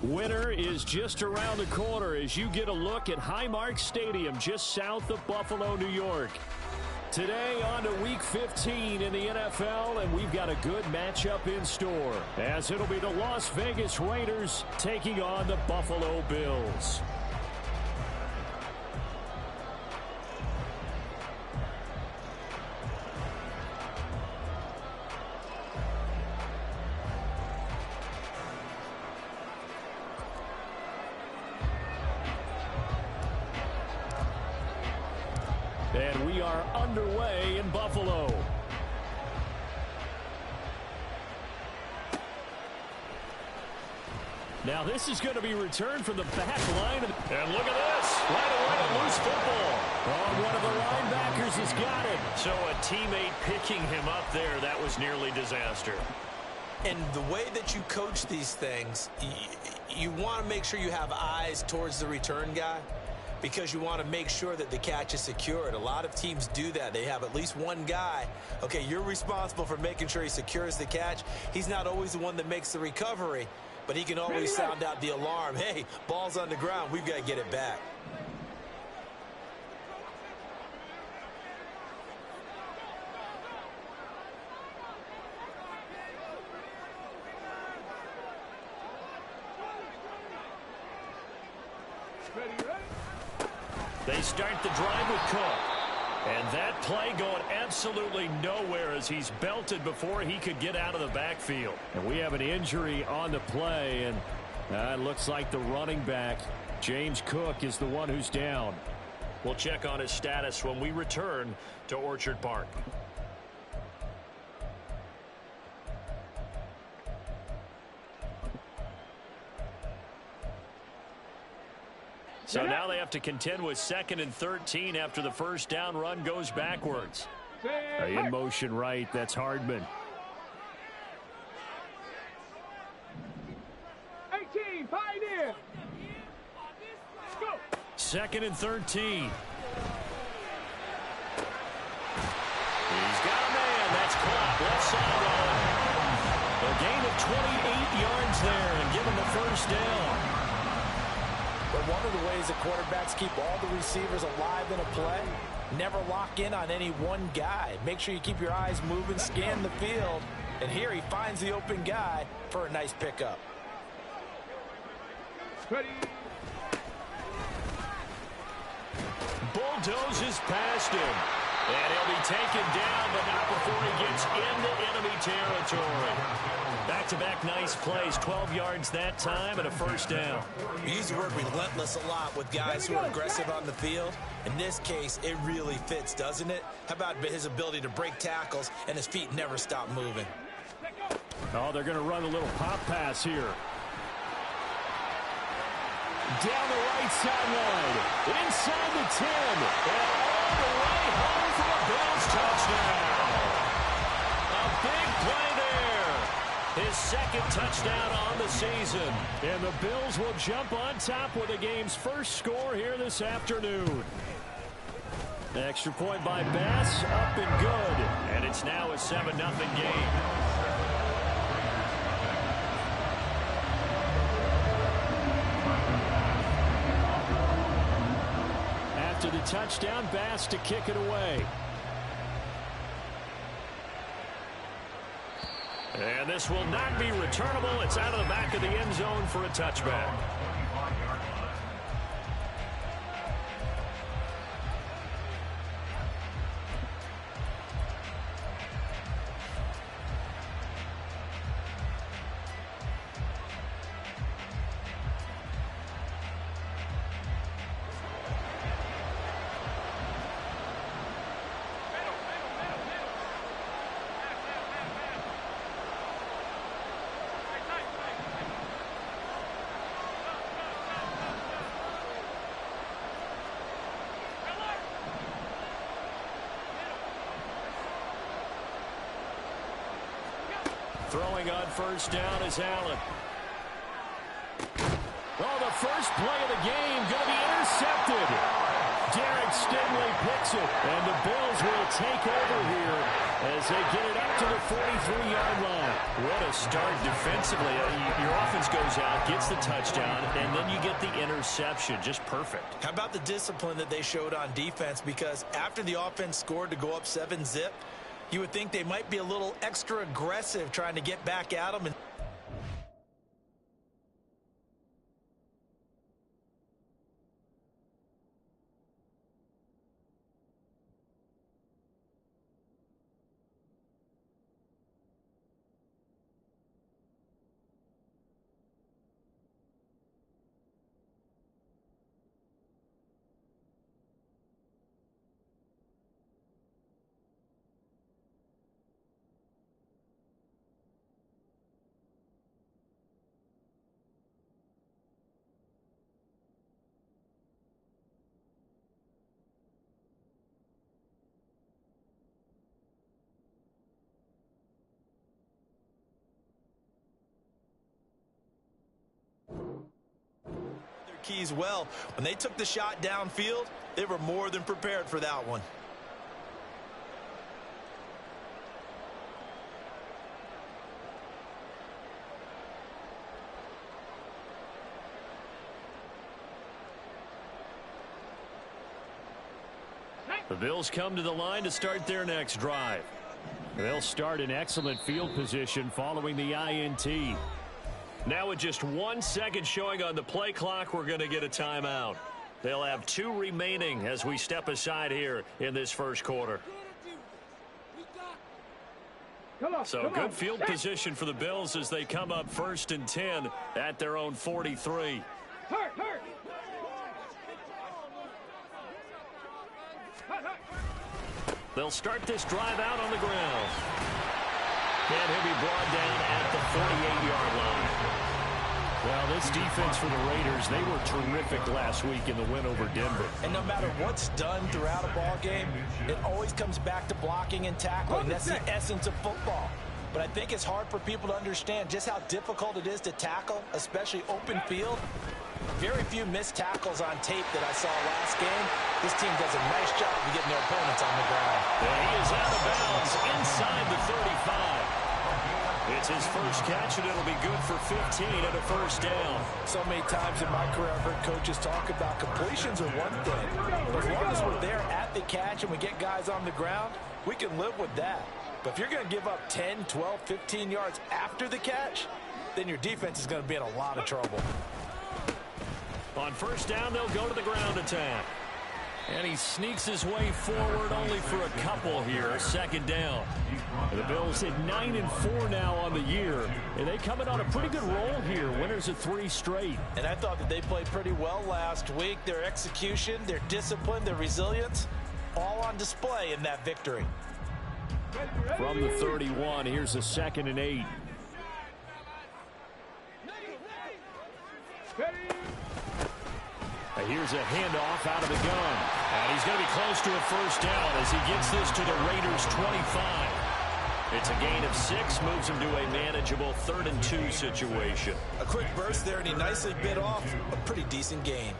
Winter is just around the corner as you get a look at Highmark Stadium just south of Buffalo, New York. Today on to Week 15 in the NFL, and we've got a good matchup in store, as it'll be the Las Vegas Raiders taking on the Buffalo Bills. And we are underway in Buffalo. Now this is going to be returned from the back line. And look at this. Right away, a loose football. Oh, one of the linebackers has got it. So a teammate picking him up there, that was nearly disaster. And the way that you coach these things, you want to make sure you have eyes towards the return guy, because you want to make sure that the catch is secured. A lot of teams do that. They have at least one guy. Okay, you're responsible for making sure he secures the catch. He's not always the one that makes the recovery, but he can always sound out the alarm. Hey, ball's on the ground. We've got to get it back. They start the drive with Cook. And that play going absolutely nowhere as he's belted before he could get out of the backfield. And we have an injury on the play, and it looks like the running back, James Cook, is the one who's down. We'll check on his status when we return to Orchard Park. So now they have to contend with 2nd and 13 after the first down run goes backwards. In motion right, that's Hardman. 18, pioneer. Go. 2nd and 13. He's got a man. That's caught. Left sideline. A gain of 28 yards there and give him the first down. But one of the ways that quarterbacks keep all the receivers alive in a play, never lock in on any one guy. Make sure you keep your eyes moving, scan the field, and here he finds the open guy for a nice pickup. Ready. Bulldozes past him. And he'll be taken down, but not before he gets into enemy territory. Back-to-back nice plays, 12 yards that time and a first down. We use the word relentless a lot with guys who are aggressive on the field. In this case, it really fits, doesn't it? How about his ability to break tackles and his feet never stop moving? Oh, they're going to run a little pop pass here. Down the right sideline, inside the 10, and all the way home for a Bills touchdown. A big play there. His 2nd touchdown on the season. And the Bills will jump on top with the game's first score here this afternoon. Extra point by Bass, up and good. And it's now a 7-0 game. After the touchdown, Bass to kick it away. And this will not be returnable. It's out of the back of the end zone for a touchback. Throwing on first down is Allen. Oh, the first play of the game going to be intercepted. Derek Stingley picks it, and the Bills will take over here as they get it up to the 43-yard line. What a start defensively. Your offense goes out, gets the touchdown, and then you get the interception. Just perfect. How about the discipline that they showed on defense? Because after the offense scored to go up 7-zip, you would think they might be a little extra aggressive trying to get back at them. Keys well. When they took the shot downfield, they were more than prepared for that one. The Bills come to the line to start their next drive. They'll start in excellent field position following the INT. Now with just 1 second showing on the play clock, we're going to get a timeout. They'll have 2 remaining as we step aside here in this first quarter. So good field position for the Bills as they come up 1st and 10 at their own 43. They'll start this drive out on the ground. And he'll be brought down at the 48-yard line. Well, this defense for the Raiders, they were terrific last week in the win over Denver. And no matter what's done throughout a ball game, it always comes back to blocking and tackling. That's the essence of football. But I think it's hard for people to understand just how difficult it is to tackle, especially open field. Very few missed tackles on tape that I saw last game. This team does a nice job of getting their opponents on the ground. And he is out of bounds inside the 35. It's his first catch, and it'll be good for 15 and a first down. So many times in my career, I've heard coaches talk about completions are one thing. But as long as we're there at the catch and we get guys on the ground, we can live with that. But if you're going to give up 10, 12, 15 yards after the catch, then your defense is going to be in a lot of trouble. On first down, they'll go to the ground attack. And he sneaks his way forward only for a couple here. Second down. The Bills at 9-4 now on the year. And they come in on a pretty good roll here. Winners of 3 straight. And I thought that they played pretty well last week. Their execution, their discipline, their resilience, all on display in that victory. From the 31, here's a 2nd and 8. Here's a handoff out of the gun. And he's going to be close to a first down as he gets this to the Raiders' 25. It's a gain of 6, moves him to a manageable 3rd and 2 situation. A quick burst there, and he nicely bit off a pretty decent gain.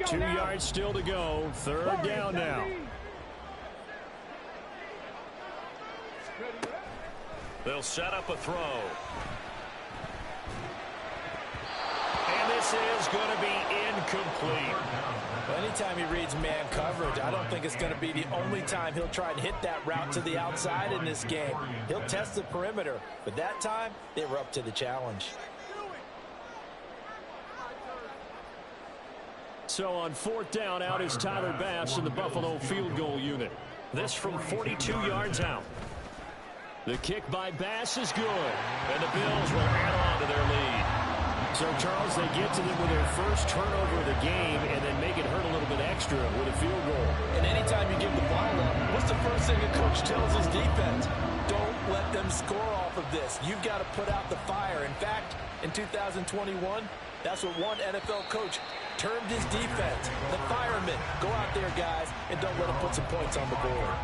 2 yards still to go. 3rd down now. They'll set up a throw. And this is going to be incomplete. Well, anytime he reads man coverage, I don't think it's going to be the only time he'll try and hit that route to the outside in this game. He'll test the perimeter, but that time they were up to the challenge. So on 4th down, out is Tyler Bass in the Buffalo field goal unit. This from 42 yards out. The kick by Bass is good. And the Bills will add on to their lead. So, Charles, they get to them with their first turnover of the game and then make it hurt a little bit extra with a field goal. And anytime you give the ball up, what's the first thing a coach tells his defense? Don't let them score off of this. You've got to put out the fire. In fact, in 2021, that's what one NFL coach termed his defense. The firemen. Go out there, guys, and don't let them put some points on the board.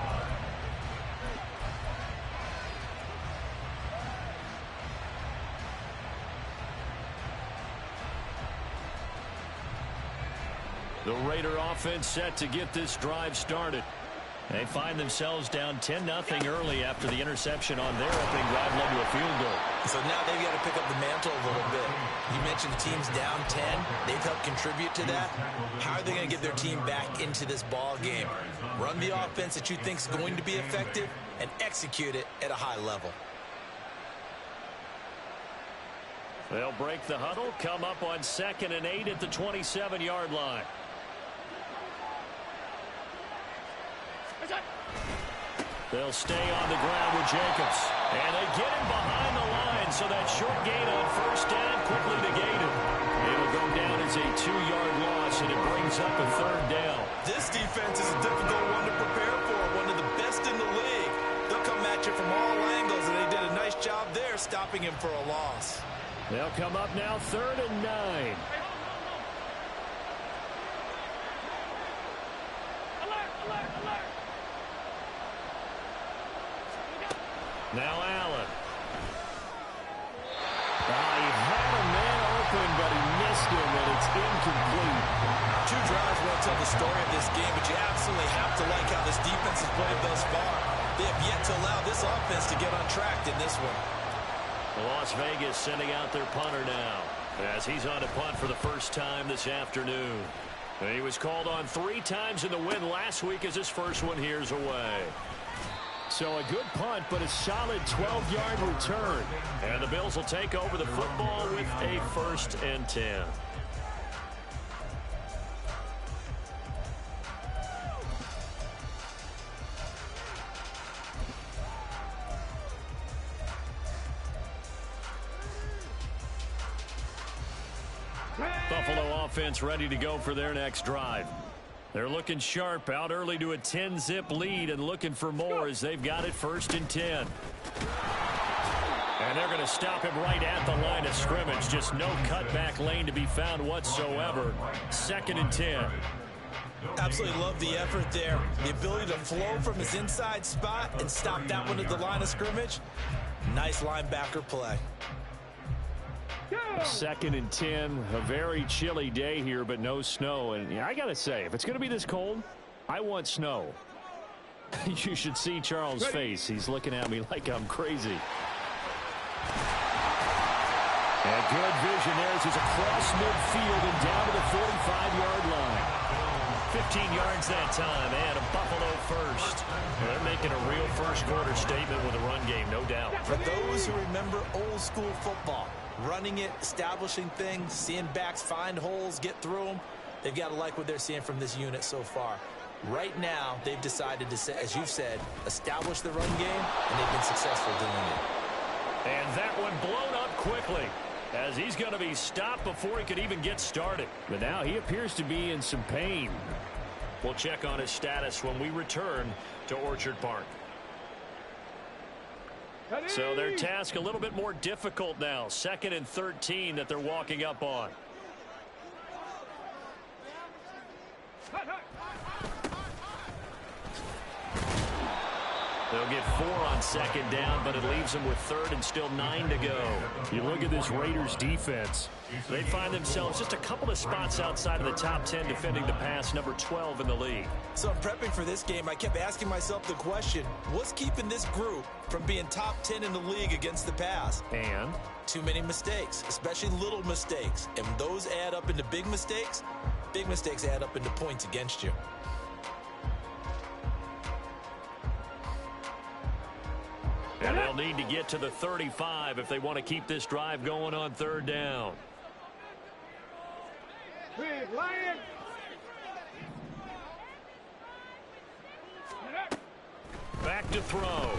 The Raider offense set to get this drive started. They find themselves down 10-0 early after the interception on their opening drive led to a field goal. So now they've got to pick up the mantle a little bit. You mentioned the team's down 10. They've helped contribute to that. How are they going to get their team back into this ball game? Run the offense that you think is going to be effective and execute it at a high level. They'll break the huddle, come up on 2nd and 8 at the 27-yard line. They'll stay on the ground with Jacobs. And they get him behind the line, so that short gain on 1st down quickly negated. It'll go down as a 2-yard loss, and it brings up a 3rd down. This defense is a difficult one to prepare for, one of the best in the league. They'll come at you from all angles, and they did a nice job there stopping him for a loss. They'll come up now 3rd and 9. Now Allen. He had a man open, but he missed him, and it's incomplete. 2 drives won't tell the story of this game, but you absolutely have to like how this defense has played thus far. They have yet to allow this offense to get on track in this one. Las Vegas sending out their punter now, as he's on a punt for the first time this afternoon. He was called on 3 times in the win last week as his first one here's away. So a good punt, but a solid 12-yard return. And the Bills will take over the football with a 1st and 10. Buffalo offense ready to go for their next drive. They're looking sharp, out early to a 10-zip lead and looking for more as they've got it 1st and 10. And they're going to stop him right at the line of scrimmage. Just no cutback lane to be found whatsoever. 2nd and 10. Absolutely love the effort there. The ability to flow from his inside spot and stop that one at the line of scrimmage. Nice linebacker play. 2nd and 10, a very chilly day here, but no snow. And I got to say, if it's going to be this cold, I want snow. You should see Charles' face. He's looking at me like I'm crazy. And good vision there as he's across midfield and down to the 45-yard line. 15 yards that time, and a Buffalo first. They're making a real first-quarter statement with a run game, no doubt. For those who remember old-school football, running it, establishing things, seeing backs find holes, get through them, they've got to like what they're seeing from this unit so far. Right now, they've decided to, as you've said, establish the run game, and they've been successful doing it. And that one blown up quickly, as he's going to be stopped before he could even get started. But now he appears to be in some pain. We'll check on his status when we return to Orchard Park. So their task a little bit more difficult now. 2nd and 13 that they're walking up on. They'll get 4 on 2nd down, but it leaves them with 3rd and still 9 to go. You look at this Raiders defense. They find themselves just a couple of spots outside of the top 10 defending the pass, number 12 in the league. So in prepping for this game, I kept asking myself the question, what's keeping this group from being top 10 in the league against the pass? And? Too many mistakes, especially little mistakes. And when those add up into big mistakes add up into points against you. And they'll need to get to the 35 if they want to keep this drive going on 3rd down. Back to throw.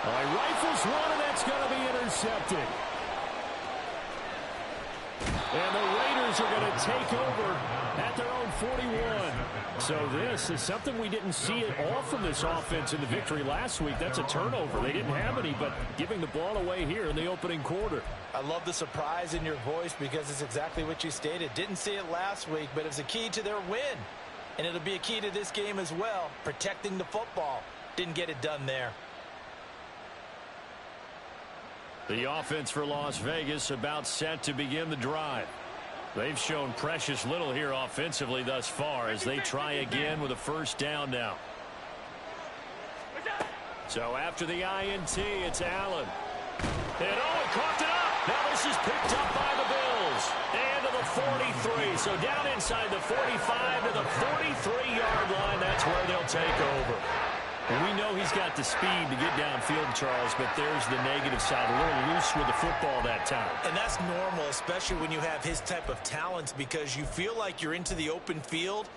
He rifles one, and that's going to be intercepted. And the Raiders are going to take over at their own 41. So this is something we didn't see at all from this offense in the victory last week. That's a turnover. They didn't have any, but giving the ball away here in the opening quarter. I love the surprise in your voice because it's exactly what you stated. Didn't see it last week, but it's a key to their win. And it'll be a key to this game as well, protecting the football. Didn't get it done there. The offense for Las Vegas about set to begin the drive. They've shown precious little here offensively thus far as they try again with a first down now. So after the INT, it's Allen. And he coughed it up. Now this is picked up by the Bills. And to the 43. So down inside the 45 to the 43-yard line. That's where they'll take over. And we know he's got the speed to get downfield, Charles, but there's the negative side. A little loose with the football that time. And that's normal, especially when you have his type of talent, because you feel like you're into the open field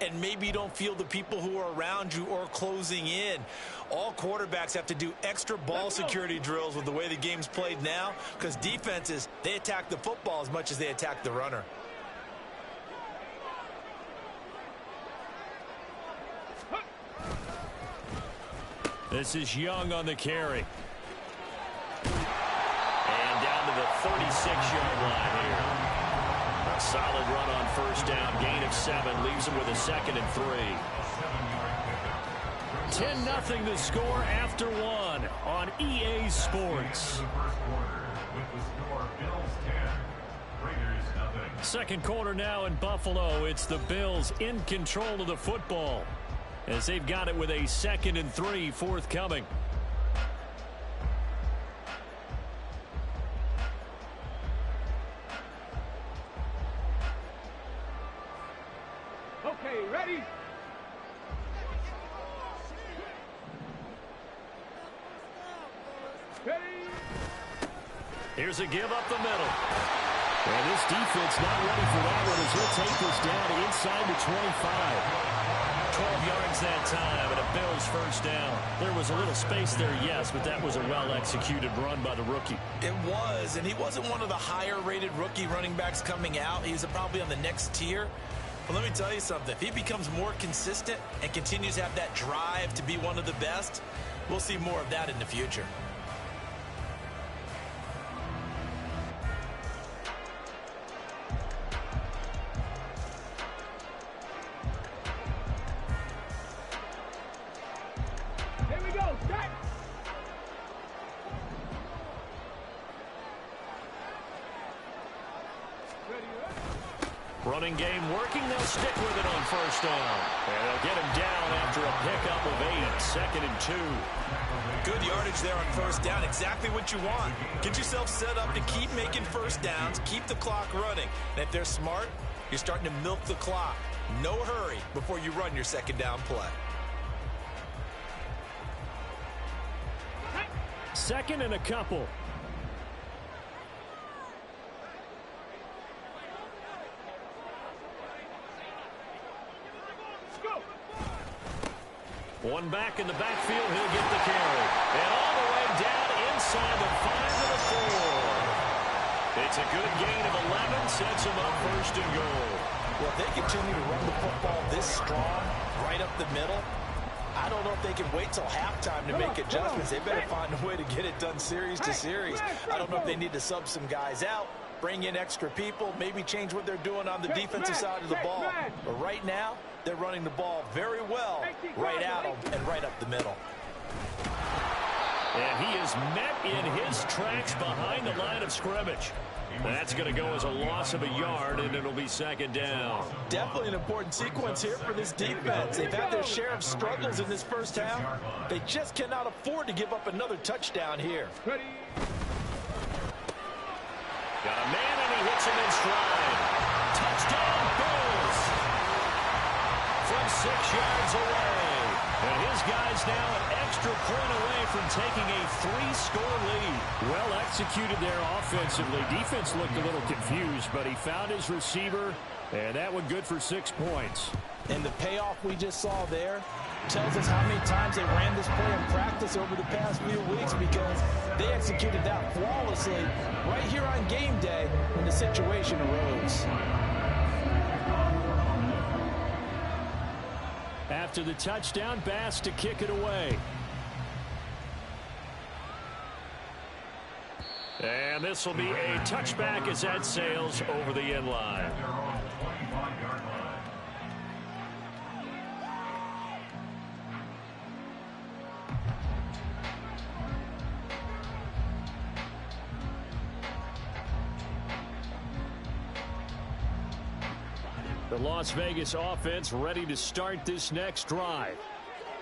and maybe you don't feel the people who are around you or closing in. All quarterbacks have to do extra ball security drills with the way the game's played now, because defenses, they attack the football as much as they attack the runner. This is Young on the carry. And down to the 36-yard line here. A solid run on first down. Gain of 7. Leaves him with a 2nd and 3. 10-0 the score after 1 on EA Sports. Second quarter now in Buffalo. It's the Bills in control of the football, as they've got it with a 2nd and 3 forthcoming. Okay, ready? Ready? Here's a give up the middle. And this defense not ready for that one as he'll take this down inside the 25. 12 yards that time, and a Bills first down. There was a little space there, yes, but that was a well-executed run by the rookie. It was, and he wasn't one of the higher-rated rookie running backs coming out. He's probably on the next tier. But let me tell you something. If he becomes more consistent and continues to have that drive to be one of the best, we'll see more of that in the future. Running game working. They'll stick with it on first down. And they'll get him down after a pickup of 8. 2nd and 2. Good yardage there on first down. Exactly what you want. Get yourself set up to keep making first downs. Keep the clock running. And if they're smart, you're starting to milk the clock. No hurry before you run your second down play. 2nd and a couple. One back in the backfield, he'll get the carry. And all the way down inside the 5 to the 4. It's a good gain of 11, sets him up 1st and goal. Well, if they continue to run the football this strong, right up the middle, I don't know if they can wait till halftime to make adjustments. They better find a way to get it done series to series. I don't know if they need to sub some guys out, bring in extra people, maybe change what they're doing on the defensive side of the ball. But right now, they're running the ball very well right at them and right up the middle. And he is met in his tracks behind the line of scrimmage. That's going to go as a loss of a yard, and it'll be 2nd down. Definitely an important sequence here for this defense. They've had their share of struggles in this first half. They just cannot afford to give up another touchdown here. Got a man, and he hits him in stride. Touchdown, Bills. From 6 yards away. And his guys now an extra point away from taking a 3-score lead. Well executed there offensively. Defense looked a little confused, but he found his receiver, and that one good for 6 points. And the payoff we just saw there tells us how many times they ran this play in practice over the past few weeks, because they executed that flawlessly right here on game day when the situation arose. After the touchdown, Bass to kick it away. And this will be a touchback as that sails over the end line. The Las Vegas offense ready to start this next drive.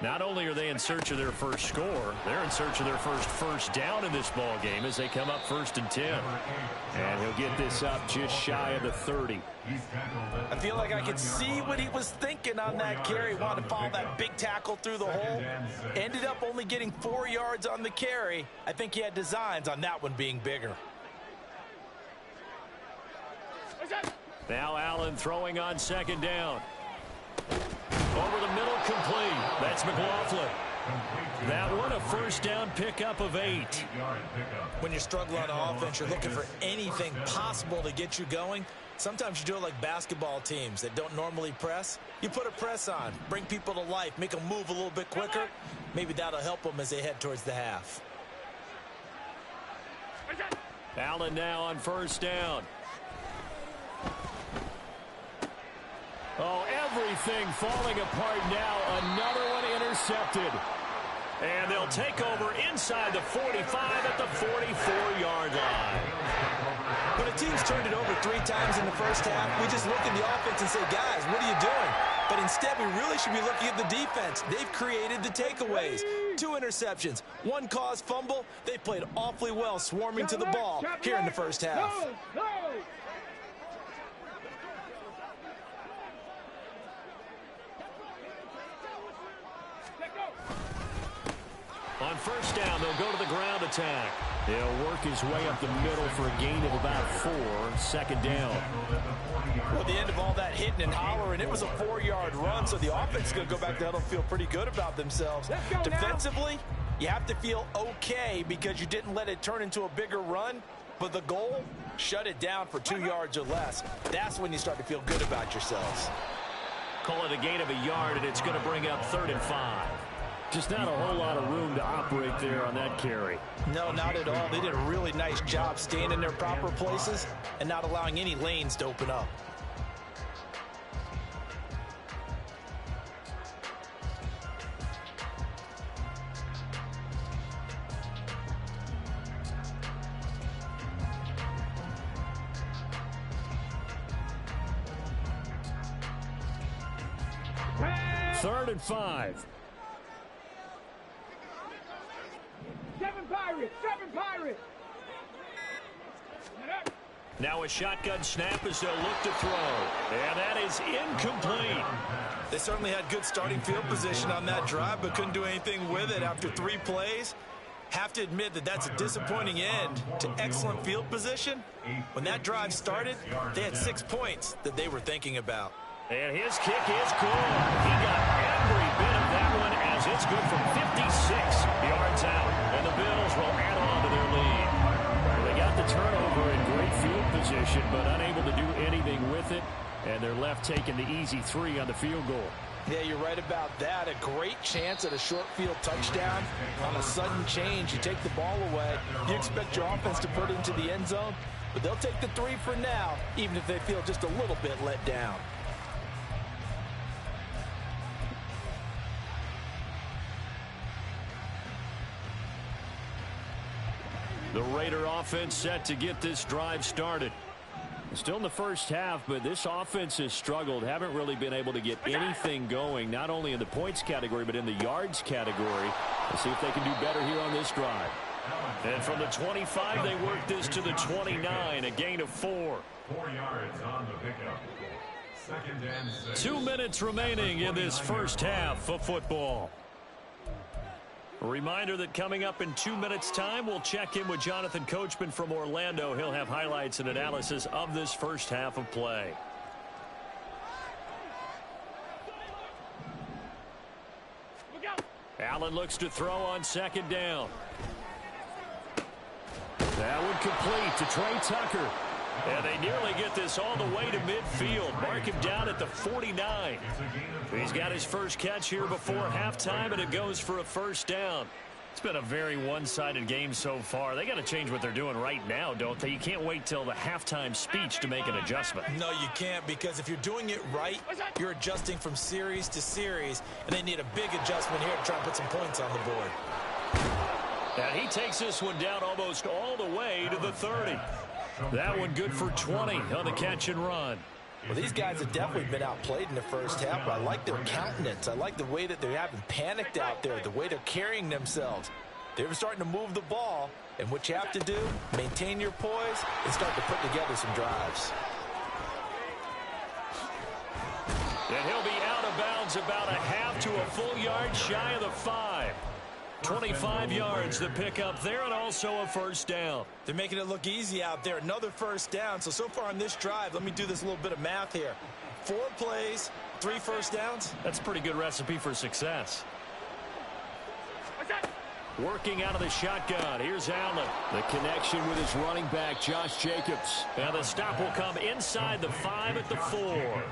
Not only are they in search of their first score, they're in search of their first down in this ball game as they come up 1st and 10. And he'll get this up just shy of the 30. I feel like I could see what he was thinking on that carry. Wanted to follow that big tackle through the hole. Ended up only getting 4 yards on the carry. I think he had designs on that one being bigger. Now Allen throwing on 2nd down. Over the middle, complete. That's McLaughlin. That one, a 1st down pickup of 8. When you're struggling on offense, you're looking for anything possible to get you going. Sometimes you do it like basketball teams that don't normally press. You put a press on, bring people to life, make them move a little bit quicker. Maybe that'll help them as they head towards the half. Allen now on 1st down. Oh, everything falling apart now. Another one intercepted. And they'll take over inside the 45 at the 44-yard line. When a team's turned it over 3 times in the first half, we just look at the offense and say, guys, what are you doing? But instead, we really should be looking at the defense. They've created the takeaways. 2 interceptions, 1 caused fumble. They played awfully well swarming to the ball here in the first half. On 1st down, they'll go to the ground attack. He'll work his way up the middle for a gain of about 4. 2nd down. Well, at the end of all that hitting and hollering, it was a 4-yard run, so the offense is going to go back to huddle and feel pretty good about themselves. Defensively, you have to feel okay because you didn't let it turn into a bigger run, but the goal, shut it down for 2 yards or less. That's when you start to feel good about yourselves. Call it a gain of a yard, and it's going to bring up 3rd and 5. Just not a whole lot of room to operate there on that carry. No, not at all. They did a really nice job staying in their proper places and not allowing any lanes to open up. Third and 5. 7 Pirates! 7 Pirates! Now a shotgun snap as they'll look to throw. And that is incomplete. They certainly had good starting field position on that drive, but couldn't do anything with it after 3 plays. Have to admit that that's a disappointing end to excellent field position. When that drive started, they had 6 points that they were thinking about. And his kick is good. He got every bit of that one as it's good from 56 yards out. And the Bills will add on to their lead. They got the turnover in great field position, but unable to do anything with it. And they're left taking the easy 3 on the field goal. Yeah, you're right about that. A great chance at a short field touchdown. On a sudden change, you take the ball away. You expect your offense to put it into the end zone, but they'll take the 3 for now, even if they feel just a little bit let down. The Raider offense set to get this drive started. Still in the first half, but this offense has struggled. Haven't really been able to get anything going, not only in the points category, but in the yards category. Let's see if they can do better here on this drive. And from the 25, they work this to the 29, a gain of 4. 4 yards on the pickup. 2nd and 6. 2 minutes remaining in this first half of football. A reminder that coming up in 2 minutes' time, we'll check in with Jonathan Coachman from Orlando. He'll have highlights and analysis of this first half of play. Allen looks to throw on 2nd down. That one complete to Trey Tucker. And they nearly get this all the way to midfield. Mark him down at the 49. He's got his first catch here before halftime, and it goes for a 1st down. It's been a very one-sided game so far. They got to change what they're doing right now, don't they? You can't wait till the halftime speech to make an adjustment. No, you can't, because if you're doing it right, you're adjusting from series to series, and they need a big adjustment here to try and put some points on the board. And he takes this one down almost all the way to the 30. That one good for 20 on the catch and run. Well, these guys have definitely been outplayed in the first half, but I like their countenance. I like the way that they haven't panicked out there, the way they're carrying themselves. They're starting to move the ball, and what you have to do, maintain your poise and start to put together some drives. And he'll be out of bounds about a half to a full yard shy of the 5. 25 yards the pickup there, and also a first down. They're making it look easy out there. Another first down. So far on this drive, let me do this little bit of math here. 4 plays, 3 first downs. That's a pretty good recipe for success. Working out of the shotgun. Here's Allen. The connection with his running back, Josh Jacobs. Now the stop will come inside the 5 at the 4.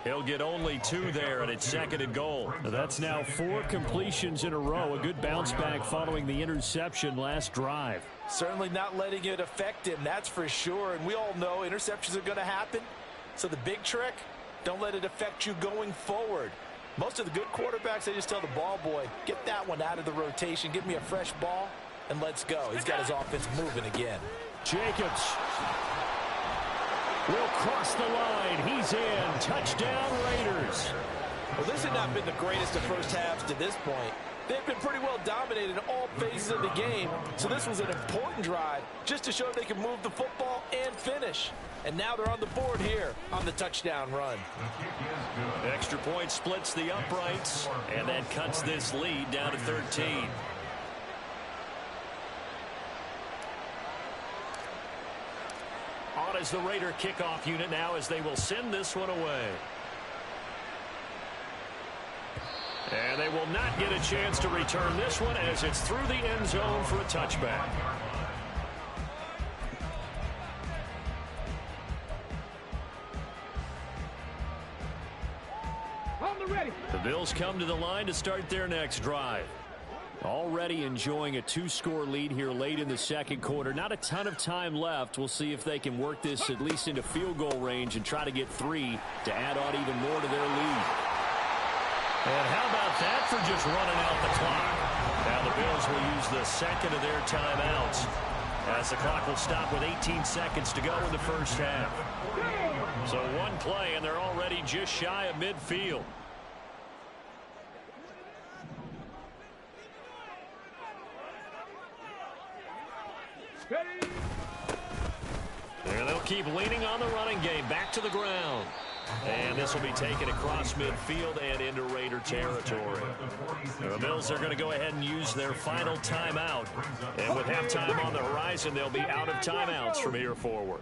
He'll get only 2 there, and it's 2nd and goal. That's now 4 completions in a row. A good bounce back following the interception last drive. Certainly not letting it affect him, that's for sure. And we all know interceptions are going to happen. So the big trick, don't let it affect you going forward. Most of the good quarterbacks, they just tell the ball boy, get that one out of the rotation, give me a fresh ball, and let's go. He's got his offense moving again. Jacobs will cross the line. He's in. Touchdown, Raiders. Well, this has not been the greatest of first halves to this point. They've been pretty well dominated in all phases of the game, so this was an important drive just to show they can move the football and finish. And now they're on the board here on the touchdown run. Extra point splits the uprights, and that cuts this lead down to 13. On is the Raider kickoff unit now as they will send this one away. And they will not get a chance to return this one as it's through the end zone for a touchback. The Bills come to the line to start their next drive. Already enjoying a 2-score lead here late in the second quarter. Not a ton of time left. We'll see if they can work this at least into field goal range and try to get 3 to add on even more to their lead. And how about that for just running out the clock? Now the Bills will use the second of their timeouts as the clock will stop with 18 seconds to go in the first half. So 1 play and they're already just shy of midfield. And they'll keep leaning on the running game. Back to the ground. And this will be taken across midfield and into Raider territory. The Bills are going to go ahead and use their final timeout. And with halftime on the horizon, they'll be out of timeouts from here forward.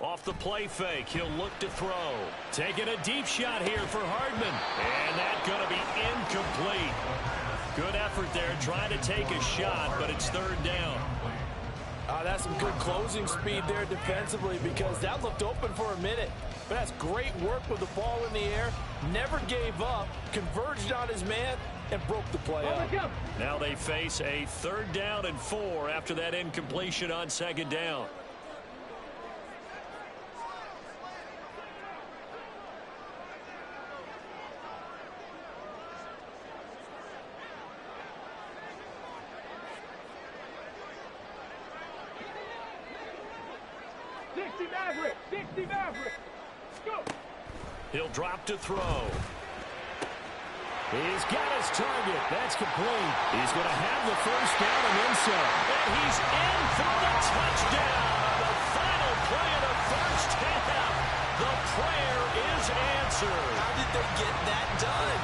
Off the play fake, he'll look to throw. Taking a deep shot here for Hardman. And that's going to be incomplete. Good effort there, trying to take a shot, but it's 3rd down. That's some good closing speed there defensively because that looked open for a minute. But that's great work with the ball in the air. Never gave up, converged on his man, and broke the play up. Now they face a 3rd down and 4 after that incompletion on 2nd down. Dixie Maverick. Go. He'll drop to throw. He's got his target. That's complete. He's going to have the first down and then some. And he's in for the touchdown. The final play of the first half. The prayer is answered. How did they get that done?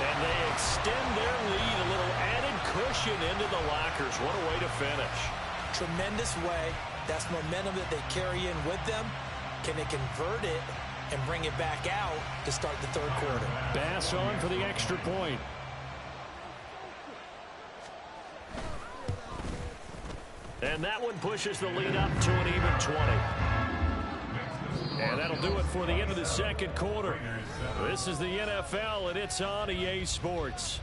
And they extend their lead, a little added cushion into the lockers. What a way to finish. Tremendous way. That's momentum that they carry in with them. Can they convert it and bring it back out to start the 3rd quarter? Bass on for the extra point. And that one pushes the lead up to an even 20. And that'll do it for the end of the second quarter. This is the NFL, and it's on EA Sports.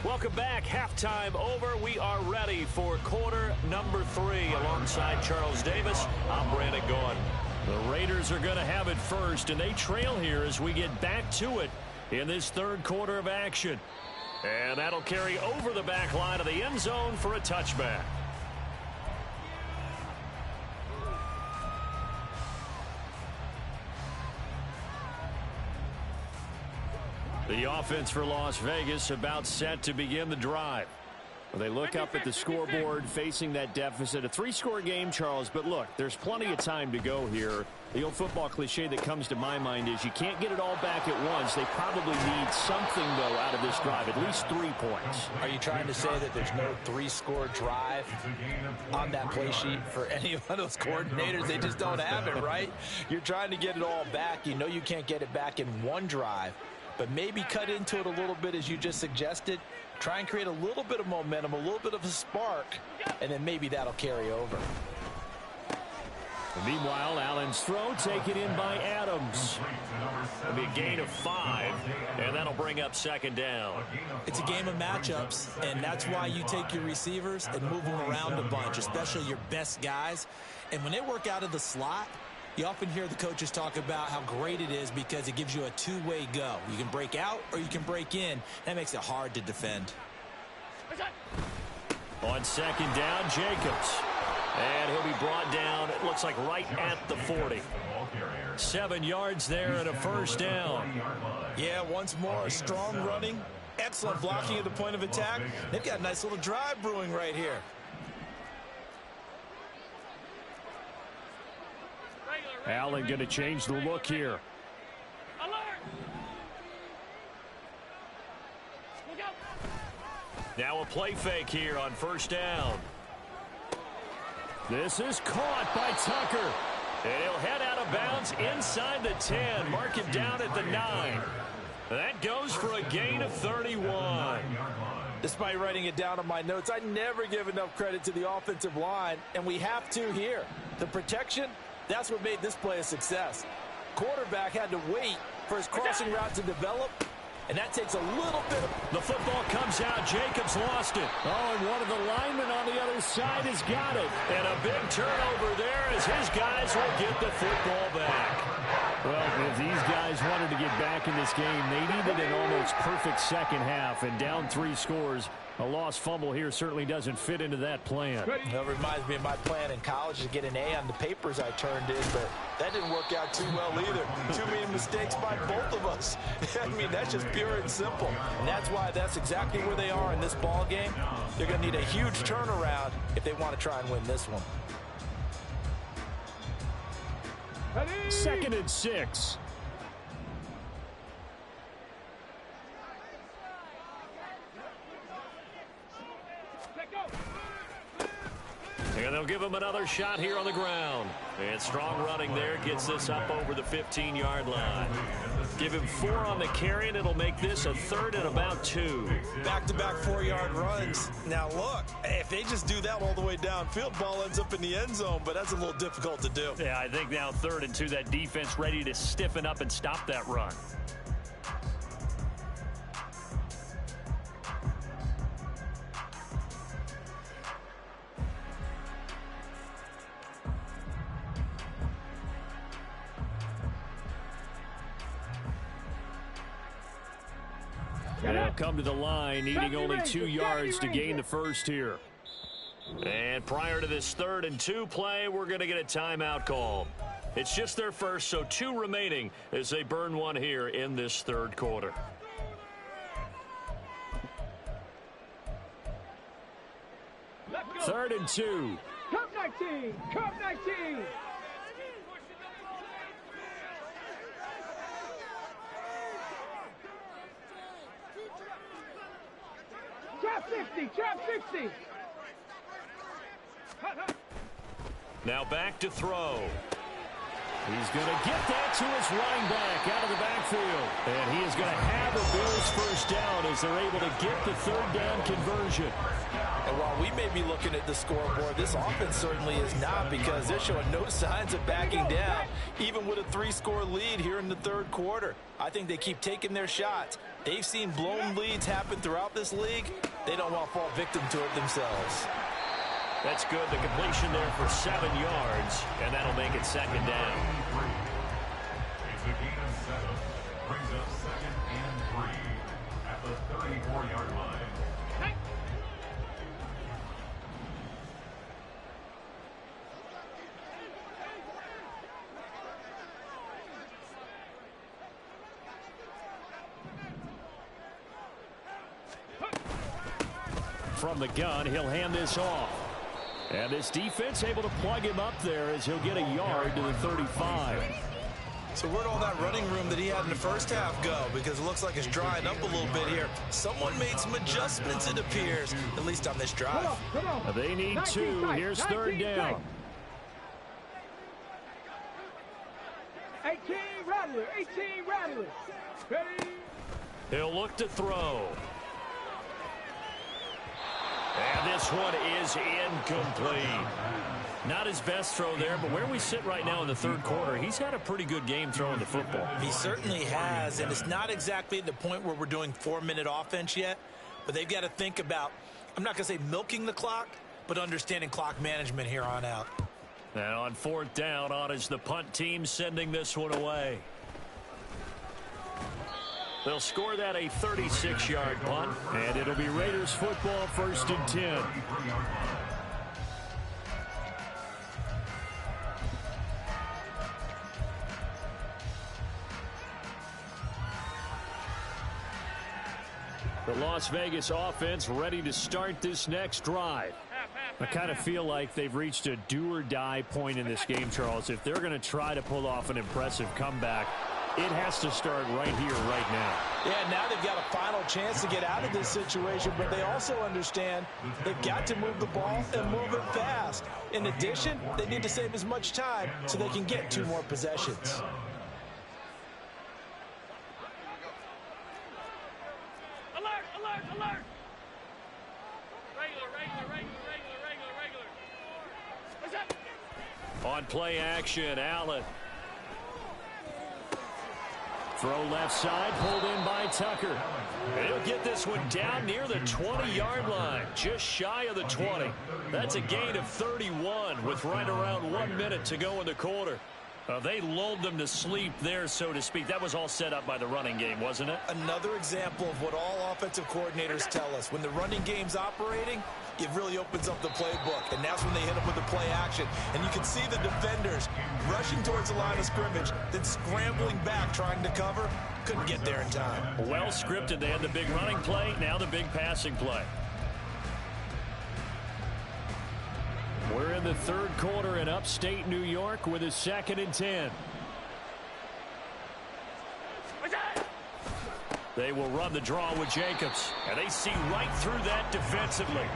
Welcome back. Halftime over. We are ready for quarter number 3. Alongside Charles Davis, I'm Brandon Gaughan. The Raiders are going to have it first, and they trail here as we get back to it in this third quarter of action. And that'll carry over the back line of the end zone for a touchback. The offense for Las Vegas about set to begin the drive. They look up at the scoreboard facing that deficit. A three-score game, Charles, but look, there's plenty of time to go here. The old football cliche that comes to my mind is you can't get it all back at once. They probably need something, though, out of this drive, at least 3 points. Are you trying to say that there's no three-score drive on that play sheet for any one of those coordinators? They just don't have it, right? You're trying to get it all back. You know you can't get it back in one drive, but maybe cut into it a little bit as you just suggested. Try and create a little bit of momentum, a little bit of a spark, and then maybe that'll carry over. Meanwhile, Allen's throw taken in by Adams. It'll be a gain of 5, and that'll bring up second down. It's a game of matchups, and that's why you take your receivers and move them around a bunch, especially your best guys. And when they work out of the slot, you often hear the coaches talk about how great it is because it gives you a two-way go. You can break out or you can break in. That makes it hard to defend. On second down, Jacobs. And he'll be brought down, it looks like right at the 40. 7 yards there and a first down. Yeah, once more, strong running, excellent blocking at the point of attack. They've got a nice little drive brewing right here. Allen going to change the look here. Now a play fake here on first down. This is caught by Tucker. And he'll head out of bounds inside the 10. Mark him down at the 9. That goes for a gain of 31. Despite writing it down on my notes, I never give enough credit to the offensive line, and we have to here. The protection, that's what made this play a success. Quarterback had to wait for his crossing route to develop, and that takes a little bit of... The football comes out. Jacobs lost it. Oh, and one of the linemen on the other side has got it. And a big turnover there as his guys will get the football back. Well, if these guys wanted to get back in this game, they needed an almost perfect second half. And down 3 scores, a lost fumble here certainly doesn't fit into that plan. That reminds me of my plan in college to get an A on the papers I turned in, but that didn't work out too well either. Too many mistakes by both of us. I mean, that's just pure and simple. And that's why that's exactly where they are in this ball game. They're going to need a huge turnaround if they want to try and win this one. 2nd and 6. And they'll give him another shot here on the ground. And strong running there gets this up over the 15-yard line. Give him 4 on the carry, and it'll make this a 3rd and about 2. Back-to-back 4-yard runs. Now, look, if they just do that all the way downfield, ball ends up in the end zone, but that's a little difficult to do. Yeah, I think now 3rd and 2, that defense ready to stiffen up and stop that run. They'll come to the line, needing only 2 yards to gain the first here. And prior to this 3rd and 2 play, we're going to get a timeout call. It's just their first, so 2 remaining as they burn one here in this 3rd quarter. Third and 2. Cup 19! Cup 19! Trap 60! Trap 60! Now back to throw. He's going to get that to his running back out of the backfield. And he is going to have a Bills first down as they're able to get the 3rd down conversion. And while we may be looking at the scoreboard, this offense certainly is not, because they're showing no signs of backing down, even with a 3-score lead here in the 3rd quarter. I think they keep taking their shots. They've seen blown leads happen throughout this league. They don't want to fall victim to it themselves. That's good. The completion there for 7 yards, and that'll make it second down. It's a gain of 7. Brings up 2nd and 3 at the 34-yard line. From the gun, he'll hand this off. And this defense able to plug him up there as he'll get a yard to the 35. So where'd all that running room that he had in the first half go? Because it looks like it's drying up a little bit here. Someone made some adjustments, it appears, at least on this drive. Come on. They need 2. Here's 3rd down. 18 Rattler. 18 Rattler. Ready. He'll look to throw. And this one is incomplete. Not his best throw there, but where we sit right now in the 3rd quarter, he's had a pretty good game throwing the football. He certainly has, and it's not exactly at the point where we're doing 4-minute offense yet, but they've got to think about, I'm not going to say milking the clock, but understanding clock management here on out. Now on 4th down, on is the punt team sending this one away. They'll score that a 36-yard punt, and it'll be Raiders football 1st and 10. The Las Vegas offense ready to start this next drive. I kind of feel like they've reached a do-or-die point in this game, Charles. If they're going to try to pull off an impressive comeback, it has to start right here, right now. Yeah, now they've got a final chance to get out of this situation, but they also understand they've got to move the ball and move it fast. In addition, they need to save as much time so they can get 2 more possessions. Alert, alert, alert. Regular. What's up? On play action, Allen. Throw left side, pulled in by Tucker. He'll get this one down near the 20-yard line, just shy of the 20. That's a gain of 31 with right around 1 minute to go in the quarter. They lulled them to sleep there, so to speak. That was all set up by the running game, wasn't it? Another example of what all offensive coordinators tell us. When the running game's operating, it really opens up the playbook, and that's when they hit them with the play action. And you can see the defenders rushing towards the line of scrimmage, then scrambling back trying to cover. Couldn't get there in time. Well scripted. They had the big running play, now the big passing play. We're in the 3rd quarter in upstate New York with a 2nd and 10. They will run the draw with Jacobs. And they see right through that defensively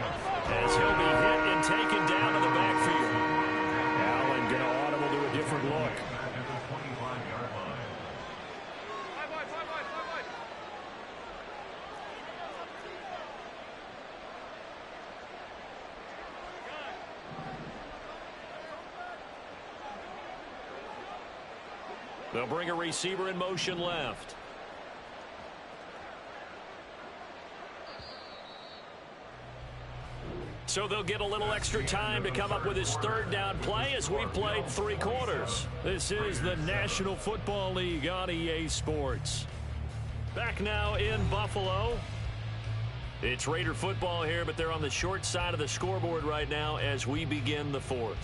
as he'll be hit and taken down to the backfield. Allen going to audible to a different look. They'll bring a receiver in motion left. So they'll get a little extra time to come up with his 3rd down play as we played 3 quarters. This is the National Football League on EA Sports. Back now in Buffalo. It's Raider football here, but they're on the short side of the scoreboard right now as we begin the 4th.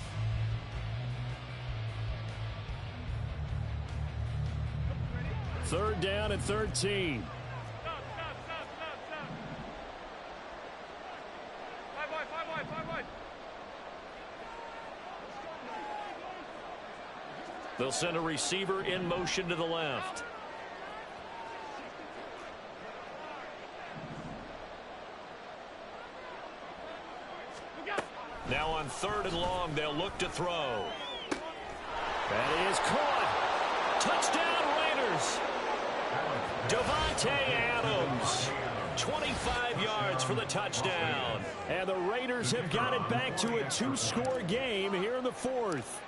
Third down and 13. They'll send a receiver in motion to the left. Now on 3rd and long, they'll look to throw. That is caught. Touchdown, Raiders. Davante Adams. 25 yards for the touchdown. And the Raiders have got it back to a 2-score game here in the 4th.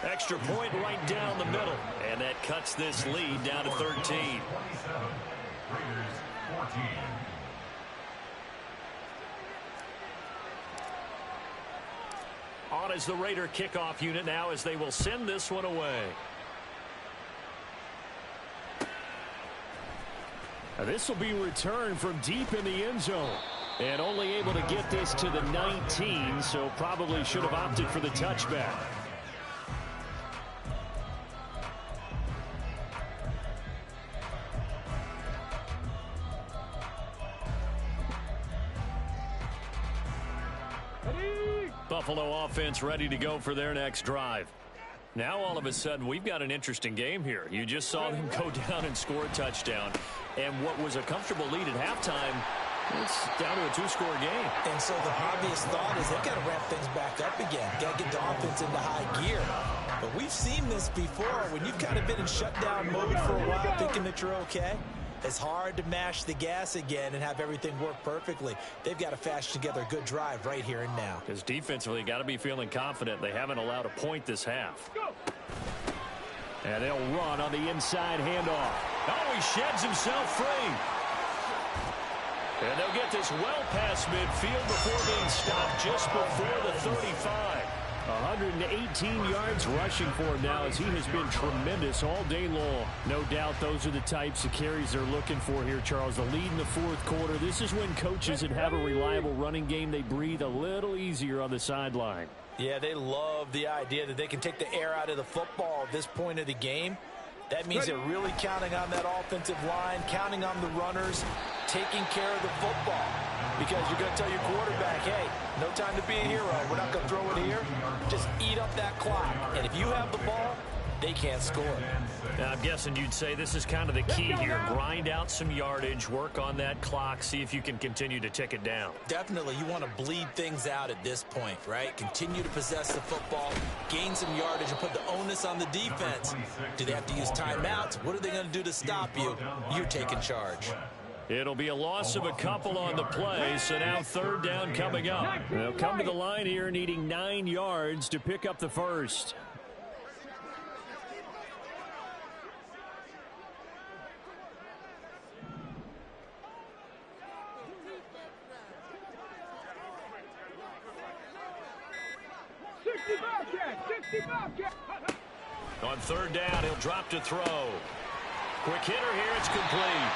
Extra point right down the middle. And that cuts this lead down to 13. 27, Raiders 14. on as the Raider kickoff unit now as they will send this one away. This will be returned from deep in the end zone. And only able to get this to the 19, so probably should have opted for the touchback. Buffalo offense ready to go for their next drive. Now all of a sudden we've got an interesting game here. You just saw them go down and score a touchdown. And what was a comfortable lead at halftime, it's down to a two-score game. And so the obvious thought is they've got to ramp things back up again. Got to get the offense into high gear. But we've seen this before. When you've kind of been in shutdown mode for a while thinking that you're okay, it's hard to mash the gas again and have everything work perfectly. They've got to fashion together a good drive right here and now. Because defensively, got to be feeling confident. They haven't allowed a point this half. And they'll run on the inside handoff. Oh, he sheds himself free. And they'll get this well past midfield before being stopped just before the 35. 118 yards rushing for him now as he has been tremendous all day long. No doubt those are the types of carries they're looking for here, Charles. The lead in the fourth quarter. This is when coaches that have a reliable running game, they breathe a little easier on the sideline. Yeah, they love the idea that they can take the air out of the football at this point of the game. That means they're really counting on that offensive line, counting on the runners, taking care of the football. Because you're going to tell your quarterback, hey, no time to be a hero. We're not going to throw it here. Just eat up that clock. And if you have the ball, they can't score. Now, I'm guessing you'd say this is kind of the key here. Grind out some yardage, work on that clock, see if you can continue to tick it down. Definitely, you want to bleed things out at this point, right? Continue to possess the football, gain some yardage, and put the onus on the defense. Do they have to use timeouts? What are they going to do to stop you? You're taking charge. It'll be a loss of a couple on the play, so now third down coming up. They'll come to the line here needing 9 yards to pick up the first. On third down, he'll drop to throw. Quick hitter here, it's complete.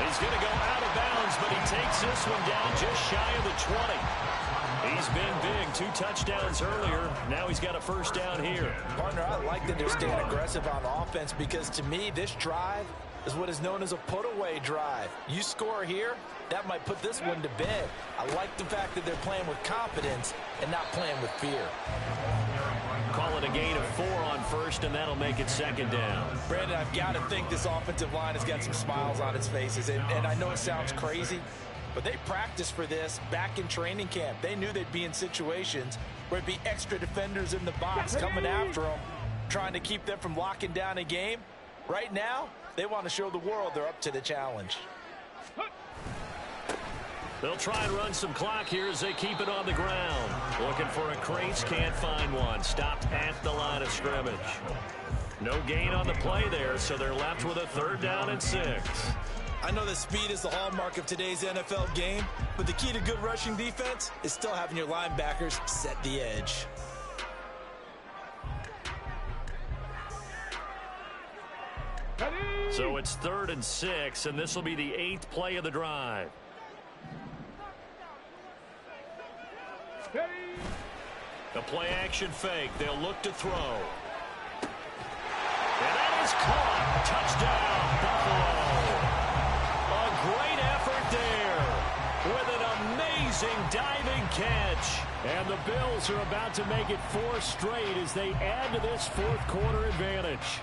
He's going to go out of bounds, but he takes this one down just shy of the 20. He's been big, 2 touchdowns earlier. Now he's got a first down here. Partner, I like that they're staying aggressive on offense because to me, this drive is what is known as a put-away drive. You score here, that might put this one to bed. I like the fact that they're playing with confidence and not playing with fear. Call it a gain of 4 on first, and that'll make it second down. Brandon, I've got to think this offensive line has got some smiles on its faces. And I know it sounds crazy, but they practiced for this back in training camp. They knew they'd be in situations where it'd be extra defenders in the box coming after them, trying to keep them from locking down a game. Right now, they want to show the world they're up to the challenge. They'll try and run some clock here as they keep it on the ground. Looking for a crease, can't find one. Stopped at the line of scrimmage. No gain on the play there, so they're left with a third down and 6. I know that speed is the hallmark of today's NFL game, but the key to good rushing defense is still having your linebackers set the edge. So it's 3rd and 6, and this will be the 8th play of the drive. A play-action fake. They'll look to throw. And that is caught. Touchdown, Buffalo. A great effort there with an amazing diving catch. And the Bills are about to make it 4 straight as they add to this fourth quarter advantage.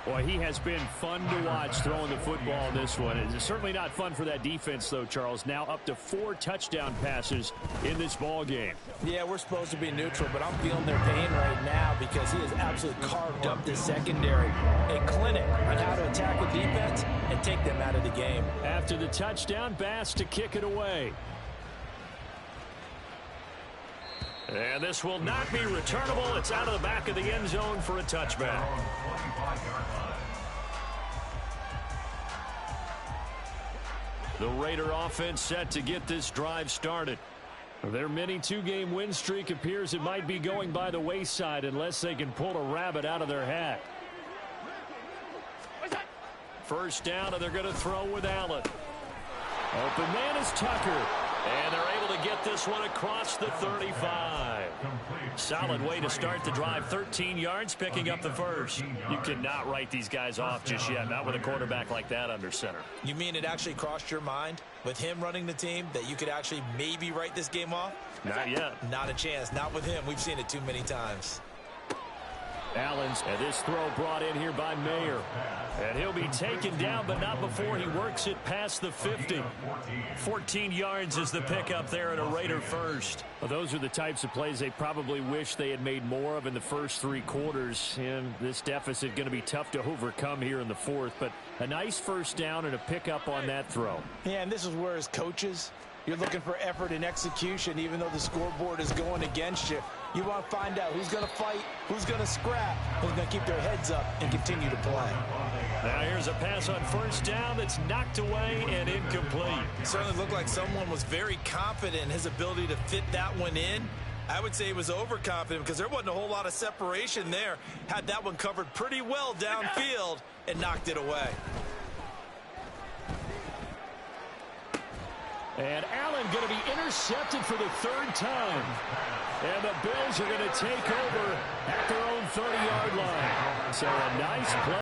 Boy, he has been fun to watch throwing the football in this one. It's certainly not fun for that defense, though, Charles. Now up to 4 touchdown passes in this ball game. Yeah, we're supposed to be neutral, but I'm feeling their pain right now because he has absolutely carved up this secondary. A clinic on how to attack a defense and take them out of the game. After the touchdown, Bass to kick it away. And this will not be returnable. It's out of the back of the end zone for a touchback. The Raider offense set to get this drive started. Their mini two-game win streak appears it might be going by the wayside unless they can pull a rabbit out of their hat. First down, and they're going to throw with Allen. Open man is Tucker. And they're able to get this one across the 35. Solid way to start the drive. 13 yards, picking up the first. You cannot write these guys off just yet, not with a quarterback like that under center. You mean it actually crossed your mind with him running the team that you could actually maybe write this game off? Not yet. Not a chance. Not with him. We've seen it too many times. Allen's, and this throw brought in here by Mayer. And he'll be taken down, but not before he works it past the 50. 14 yards is the pickup there at a Raider first. Well, those are the types of plays they probably wish they had made more of in the first 3 quarters. And this deficit going to be tough to overcome here in the fourth. But a nice first down and a pickup on that throw. Yeah, and this is where as coaches, you're looking for effort and execution, even though the scoreboard is going against you. You want to find out who's going to fight, who's going to scrap, who's going to keep their heads up and continue to play. Now here's a pass on first down that's knocked away and incomplete. It certainly looked like someone was very confident in his ability to fit that one in. I would say he was overconfident because there wasn't a whole lot of separation there. Had that one covered pretty well downfield and knocked it away. And Allen going to be intercepted for the 3rd time. And the Bills are going to take over at their own 30-yard line. So a nice play.